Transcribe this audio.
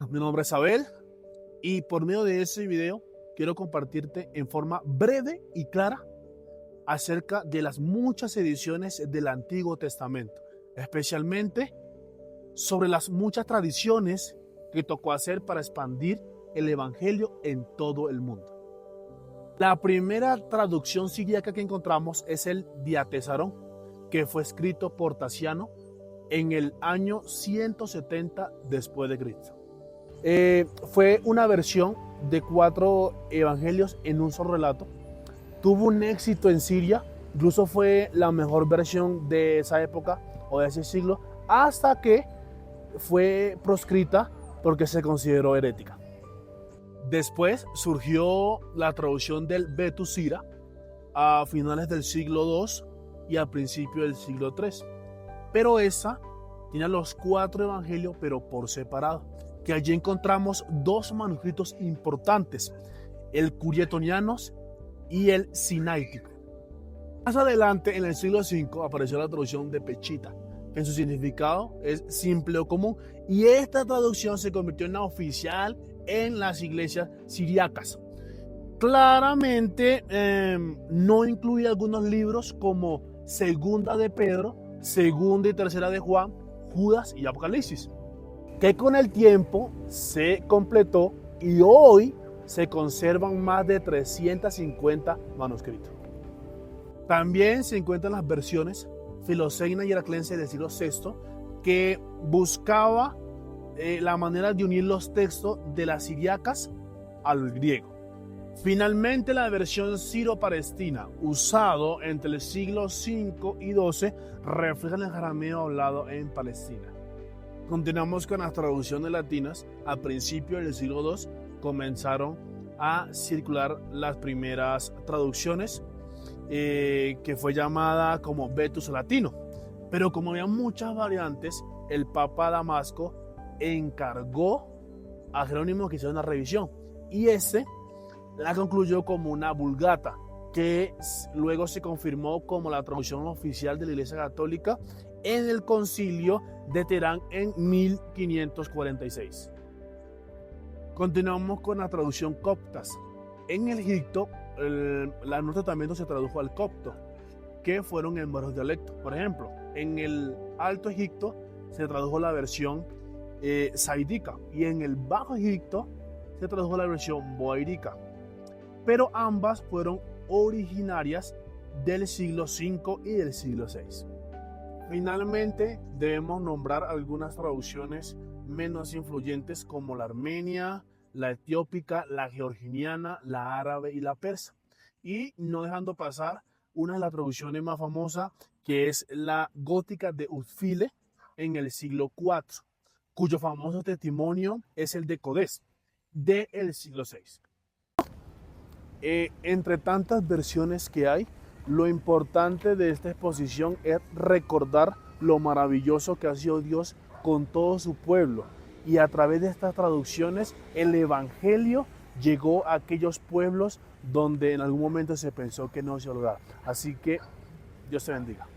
Mi nombre es Abel y por medio de ese video quiero compartirte en forma breve y clara acerca de las muchas ediciones del Antiguo Testamento, especialmente sobre las muchas tradiciones que tocó hacer para expandir el Evangelio en todo el mundo. La primera traducción siríaca que encontramos es el Diatesarón, que fue escrito por Tasiano en el año 170 después de Cristo. Fue una versión de 4 evangelios en un solo relato. Tuvo un éxito en Siria, incluso fue la mejor versión de esa época o de ese siglo, hasta que fue proscrita porque se consideró herética. Después surgió la traducción del Betu Sira a finales del siglo II y al principio del siglo III. Pero esa tiene los 4 evangelios, pero por separado, que allí encontramos 2 manuscritos importantes, el Curietonianos y el Sinaítico. Más adelante, en el siglo V, apareció la traducción de Peshitta, que en su significado es simple o común, y esta traducción se convirtió en la oficial en las iglesias siríacas. Claramente no incluye algunos libros como Segunda de Pedro, Segunda y Tercera de Juan, Judas y Apocalipsis, que con el tiempo se completó y hoy se conservan más de 350 manuscritos. También se encuentran las versiones Filocena y Heraclense del siglo VI, que buscaba la manera de unir los textos de las siríacas al griego. Finalmente, la versión siro-palestina, usado entre el siglo V y XII, refleja el arameo hablado en Palestina. Continuamos con las traducciones latinas. A principios del siglo II comenzaron a circular las primeras traducciones, que fue llamada como Vetus Latino. Pero como había muchas variantes, el Papa Damasco encargó a Jerónimo que hiciera una revisión, y ese la concluyó como una Vulgata, que luego se confirmó como la traducción oficial de la Iglesia Católica en el Concilio de Teherán en 1546. Continuamos con la traducción coptas. En el Egipto, el Nuevo Testamento se tradujo al copto, que fueron en varios dialectos. Por ejemplo, en el Alto Egipto se tradujo la versión saidíca, y en el Bajo Egipto se tradujo la versión boeríca, pero ambas fueron originarias del siglo V y del siglo VI. Finalmente, debemos nombrar algunas traducciones menos influyentes como la armenia, la etiópica, la georgiana, la árabe y la persa. Y no dejando pasar una de las traducciones más famosas, que es la gótica de Utfile en el siglo IV, cuyo famoso testimonio es el de Codés, del siglo VI. Entre tantas versiones que hay, lo importante de esta exposición es recordar lo maravilloso que ha sido Dios con todo su pueblo, y a través de estas traducciones el Evangelio llegó a aquellos pueblos donde en algún momento se pensó que no se iba a lograr. Así que Dios te bendiga.